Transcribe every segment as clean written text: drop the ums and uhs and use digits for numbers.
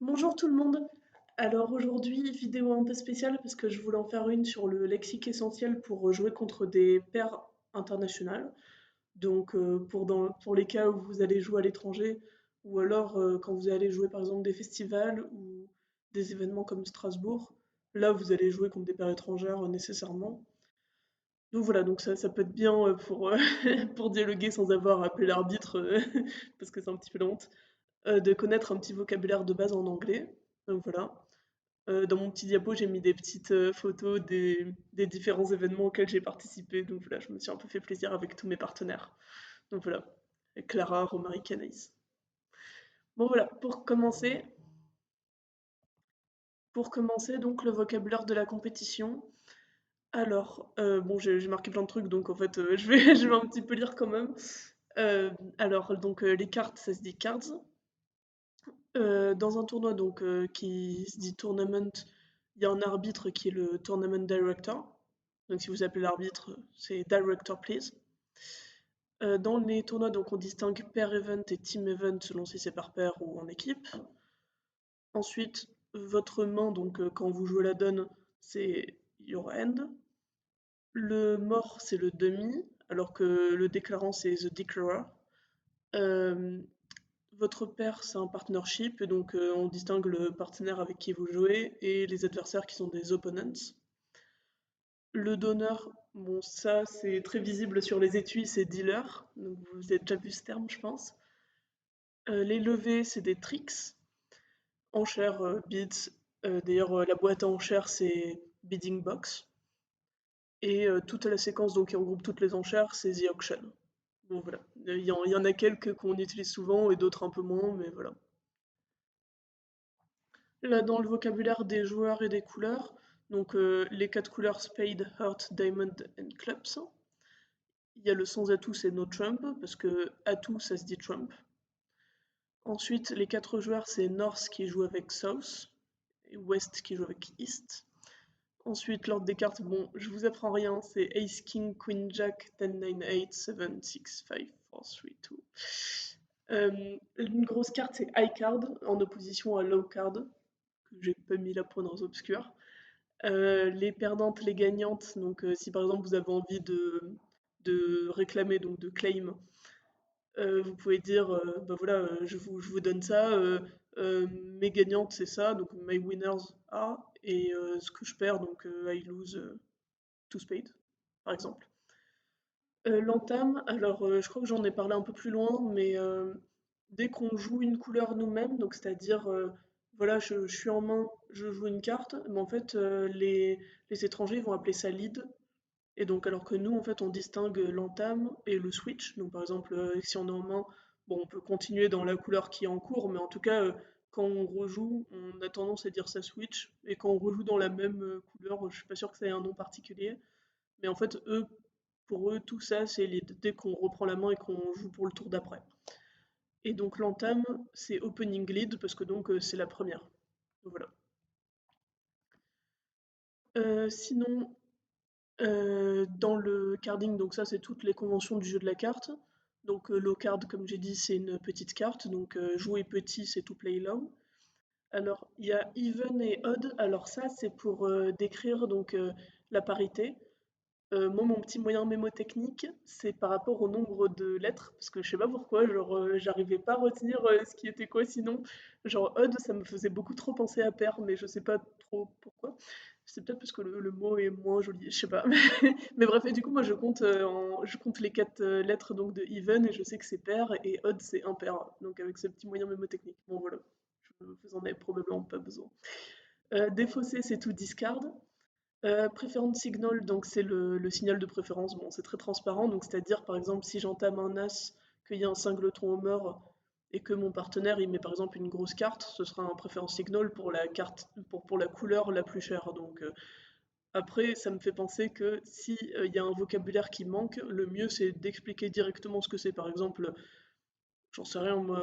Bonjour tout le monde. Alors aujourd'hui, vidéo un peu spéciale parce que je voulais en faire une sur le lexique essentiel pour jouer contre des pairs internationales. Donc pour les cas où vous allez jouer à l'étranger ou alors quand vous allez jouer par exemple des festivals ou des événements comme Strasbourg, là vous allez jouer contre des pairs étrangères nécessairement. Donc voilà, donc ça peut être bien pour, pour dialoguer sans avoir à appeler l'arbitre parce que c'est un petit peu la honte, de connaître un petit vocabulaire de base en anglais. Donc voilà. Dans mon petit diapo, j'ai mis des petites photos des différents événements auxquels j'ai participé. Donc voilà, je me suis un peu fait plaisir avec tous mes partenaires. Donc voilà, et Clara, Romaric, Anaïs. Bon voilà, pour commencer donc le vocabulaire de la compétition. Alors, bon, j'ai marqué plein de trucs, donc en fait, je vais, je vais un petit peu lire quand même. Alors, donc les cartes, ça se dit cards. Dans un tournoi donc qui se dit tournament, il y a un arbitre qui est le tournament director. Donc si vous appelez l'arbitre, c'est director please. Dans les tournois, donc on distingue pair event et team event selon si c'est par paire ou en équipe. Ensuite, votre main, donc quand vous jouez la donne, c'est your hand. Le mort, c'est le demi, alors que le déclarant, c'est the declarer. Euh, Votre pair, c'est un partnership, et donc on distingue le partenaire avec qui vous jouez et les adversaires qui sont des opponents. Le donneur, bon ça c'est très visible sur les étuis, c'est dealer, donc vous avez déjà vu ce terme je pense. Les levées, c'est des tricks. Enchères, bids, d'ailleurs la boîte à enchères c'est bidding box. Et toute la séquence donc qui regroupe toutes les enchères, c'est the auction. Bon voilà, il y en a quelques qu'on utilise souvent et d'autres un peu moins, mais voilà. Là, dans le vocabulaire des joueurs et des couleurs, donc les quatre couleurs Spade, Heart, Diamond and Clubs. Il y a le sans atout, c'est no trump, parce que atout, ça se dit trump. Ensuite, les quatre joueurs, c'est North qui joue avec South, et West qui joue avec East. Ensuite, l'ordre des cartes, bon, je vous apprends rien, c'est Ace, King, Queen, Jack, 10, 9, 8, 7, 6, 5, 4, 3, 2. Une grosse carte, c'est High Card, en opposition à Low Card, que j'ai pas mis là pour une raison obscure. Les perdantes, les gagnantes, donc si par exemple vous avez envie de réclamer, donc de claim, vous pouvez dire, bah voilà, je vous donne ça, mes gagnantes c'est ça, donc my winners are, et ce que je perds, donc I lose two spade, par exemple. L'entame, alors je crois que j'en ai parlé un peu plus loin, mais dès qu'on joue une couleur nous-mêmes, donc c'est-à-dire, voilà, je suis en main, je joue une carte, mais en fait, les étrangers vont appeler ça lead. Et donc, alors que nous, en fait, on distingue l'entame et le switch. Donc, par exemple, si on est en main, bon, on peut continuer dans la couleur qui est en cours, mais en tout cas, quand on rejoue, on a tendance à dire ça switch. Et quand on rejoue dans la même couleur, je suis pas sûre que ça ait un nom particulier. Mais en fait, pour eux, tout ça, c'est dès qu'on reprend la main et qu'on joue pour le tour d'après. Et donc, l'entame, c'est opening lead, parce que donc, c'est la première. Donc, voilà. Sinon, dans le carding, donc ça c'est toutes les conventions du jeu de la carte. Donc low card, comme j'ai dit, c'est une petite carte. Donc jouer petit, c'est to play low. Alors il y a even et odd. Alors ça c'est pour décrire donc la parité. Moi mon petit moyen mémotechnique, c'est par rapport au nombre de lettres, parce que je sais pas pourquoi, genre j'arrivais pas à retenir ce qui était quoi sinon. Genre odd, ça me faisait beaucoup trop penser à pair, mais je sais pas trop pourquoi. C'est peut-être parce que le mot est moins joli, je sais pas. Mais bref, et du coup, moi, je compte les quatre lettres donc de even et je sais que c'est pair et odd c'est impair. Donc avec ce petit moyen mémotechnique. Bon voilà, vous en avez probablement pas besoin. Défausser, c'est tout discard. Preference signal, donc c'est le signal de préférence. Bon, c'est très transparent, donc c'est-à-dire par exemple si j'entame un as, qu'il y a un singleton au mort et que mon partenaire il met par exemple une grosse carte, ce sera un preference signal pour la carte, pour la couleur la plus chère. Donc après, ça me fait penser que si il y a un vocabulaire qui manque, le mieux c'est d'expliquer directement ce que c'est. Par exemple, j'en sais rien moi.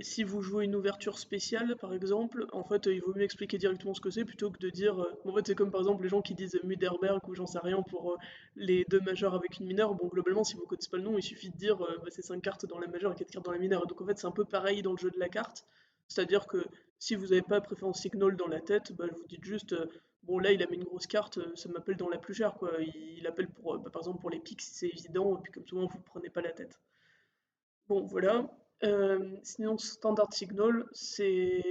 Si vous jouez une ouverture spéciale, par exemple, en fait, il vaut mieux expliquer directement ce que c'est plutôt que de dire. En fait, c'est comme par exemple les gens qui disent Muderberg ou j'en sais rien pour les deux majeurs avec une mineure. Bon, globalement, si vous connaissez pas le nom, il suffit de dire bah, c'est 5 cartes dans la majeure et 4 cartes dans la mineure. Donc en fait, c'est un peu pareil dans le jeu de la carte. C'est-à-dire que Si vous n'avez pas préférence signal dans la tête, bah, vous dites juste, bon là il a mis une grosse carte, ça m'appelle dans la plus chère quoi. Il appelle pour, bah, par exemple pour les pics si c'est évident, et puis comme souvent vous prenez pas la tête. Bon voilà. Sinon standard signal, c'est,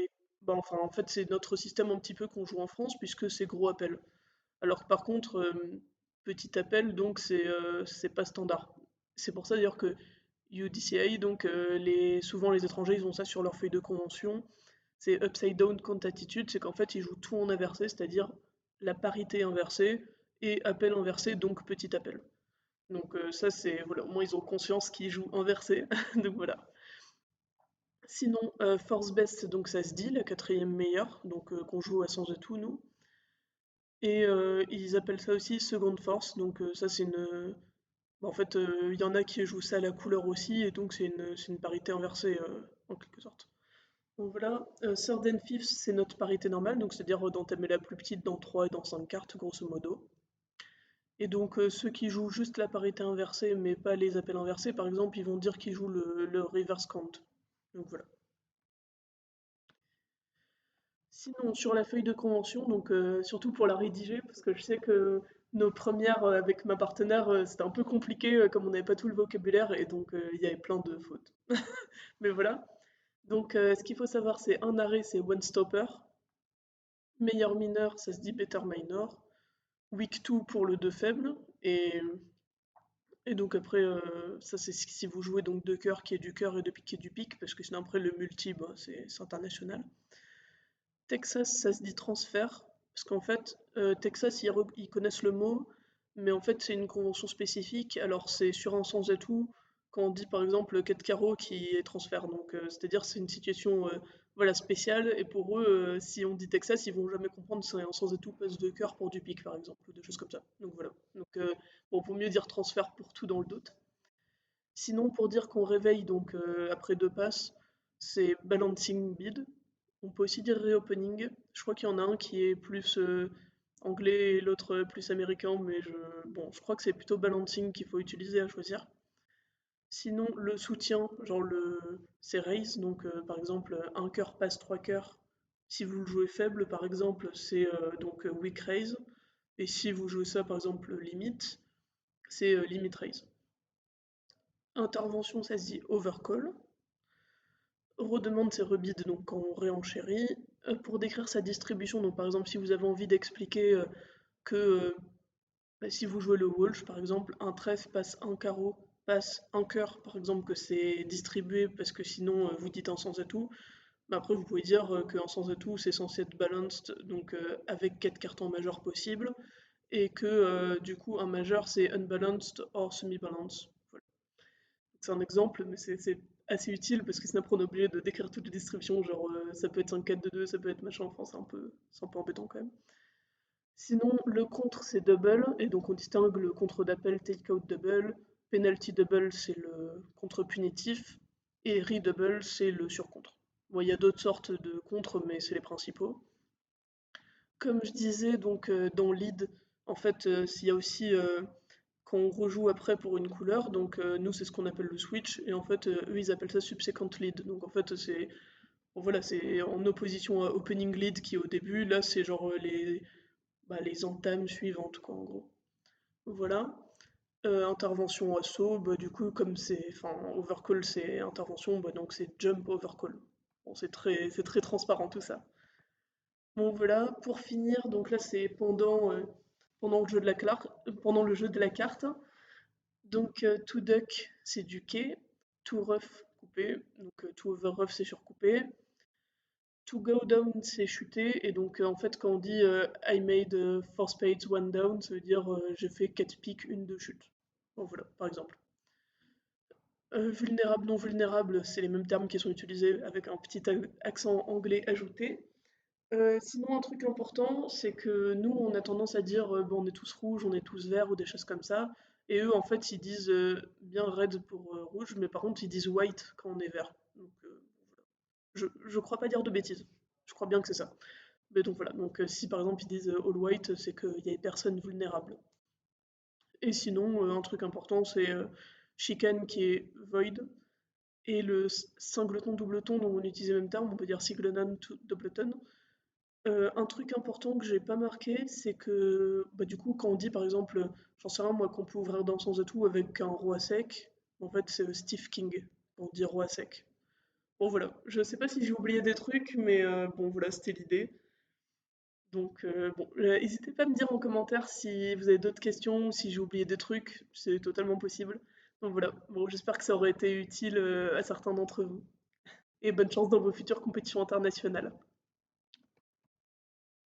bah, enfin en fait c'est notre système un petit peu qu'on joue en France puisque c'est gros appel. Alors que par contre, petit appel, donc c'est pas standard. C'est pour ça d'ailleurs que UDCA, donc souvent les étrangers, ils ont ça sur leur feuille de convention. C'est upside down count attitude, c'est qu'en fait ils jouent tout en inversé, c'est-à-dire la parité inversée et appel inversé, donc petit appel. Donc ça c'est, voilà, au moins ils ont conscience qu'ils jouent inversé, donc voilà. Sinon, force best, donc ça se dit, la quatrième meilleure, donc qu'on joue à sens de tout nous. Et ils appellent ça aussi seconde force, donc ça c'est une... bah, en fait, il y en a qui jouent ça à la couleur aussi, et donc c'est une parité inversée en quelque sorte. Donc voilà, third and fifth c'est notre parité normale, donc c'est-à-dire dans ta la plus petite dans 3 et dans 5 cartes grosso modo. Et donc ceux qui jouent juste la parité inversée mais pas les appels inversés, par exemple, ils vont dire qu'ils jouent le reverse count. Donc voilà. Sinon, sur la feuille de convention, donc surtout pour la rédiger, parce que je sais que nos premières avec ma partenaire, c'était un peu compliqué comme on n'avait pas tout le vocabulaire et donc il y avait plein de fautes. Mais voilà. Donc ce qu'il faut savoir, c'est un arrêt, c'est one stopper. Meilleur mineur, ça se dit better minor. Weak 2 pour le 2 faible. Et donc après, ça c'est si vous jouez donc de cœur qui est du cœur et de pique qui est du pique, parce que sinon après le multi, bah, c'est international. Texas, ça se dit transfert, parce qu'en fait, Texas, ils connaissent le mot, mais en fait, c'est une convention spécifique. Alors, c'est sur un sens et tout, quand on dit par exemple 4 carreaux qui est transfert. Donc, c'est-à-dire, c'est une situation voilà, spéciale, et pour eux, si on dit Texas, ils vont jamais comprendre si c'est un sens et tout passe de cœur pour du pic, par exemple, ou des choses comme ça. Donc, voilà. Donc, bon, vaut mieux dire transfert pour tout dans le doute. Sinon, pour dire qu'on réveille donc après deux passes, c'est balancing bid. On peut aussi dire reopening. Je crois qu'il y en a un qui est plus anglais et l'autre plus américain, mais bon, je crois que c'est plutôt balancing qu'il faut utiliser à choisir. Sinon, le soutien, c'est raise, donc par exemple un cœur passe trois cœurs. Si vous le jouez faible, par exemple, c'est donc weak raise. Et si vous jouez ça, par exemple, limite, c'est limit raise. Intervention, ça se dit overcall. Redemande, c'est rebid, donc quand on réenchérit. Pour décrire sa distribution, donc par exemple, si vous avez envie d'expliquer que bah, si vous jouez le Walsh, par exemple, un trèfle passe un carreau, passe un cœur, par exemple, que c'est distribué parce que sinon vous dites un sens et tout. Mais après, vous pouvez dire qu'un sens et tout, c'est censé être balanced, donc avec 4 cartes en majeur possibles, et que du coup, un majeur, c'est unbalanced or semi-balanced. Voilà. C'est un exemple, mais c'est assez utile parce que sinon après on est obligé de décrire toutes les distributions, genre ça peut être un 4 de 2, ça peut être machin, enfin c'est un peu embêtant quand même. Sinon, le contre c'est double, et donc on distingue le contre d'appel take-out double, penalty double c'est le contre punitif, et redouble c'est le surcontre. Bon, il y a d'autres sortes de contre, mais c'est les principaux. Comme je disais, donc dans lead, en fait, il y a aussi quand on rejoue après pour une couleur, donc nous c'est ce qu'on appelle le switch, et en fait eux ils appellent ça subsequent lead. Donc en fait c'est bon, voilà, c'est en opposition à opening lead qui est au début, là c'est genre les entames suivantes quoi en gros. Voilà. Intervention assaut, bah, du coup comme enfin overcall c'est intervention, bah, donc c'est jump overcall. Bon c'est très transparent tout ça. Bon voilà, pour finir, donc là c'est pendant le jeu de la pendant le jeu de la carte. Donc to duck c'est du quai, to rough coupé, donc to over rough c'est surcoupé, to go down c'est chuter, et donc en fait quand on dit I made 4 spades one down, ça veut dire j'ai fait 4 piques, une de chute. Bon voilà, par exemple. Vulnérable, non vulnérable, c'est les mêmes termes qui sont utilisés avec un petit accent anglais ajouté. Sinon, un truc important, c'est que nous, on a tendance à dire bon, on est tous rouges, on est tous verts ou des choses comme ça. Et eux, en fait, ils disent bien red pour rouge, mais par contre, ils disent white quand on est vert. Donc, je crois pas dire de bêtises. Je crois bien que c'est ça. Mais donc voilà. Donc, si par exemple ils disent all white, c'est qu'il y a personne vulnérable. Et sinon, un truc important, c'est chicane qui est void. et le singleton, doubleton, donc on utilise le même terme, on peut dire singleton, doubleton. Un truc important que j'ai pas marqué, c'est que bah, du coup, quand on dit par exemple, j'en sais rien moi, qu'on peut ouvrir dans le sens de tout avec un roi sec, en fait c'est Steve King pour dire roi sec. Bon voilà, je sais pas si j'ai oublié des trucs, mais bon voilà, c'était l'idée. Donc bon, n'hésitez pas à me dire en commentaire si vous avez d'autres questions ou si j'ai oublié des trucs, c'est totalement possible. Donc voilà, bon, j'espère que ça aurait été utile à certains d'entre vous. Et bonne chance dans vos futures compétitions internationales.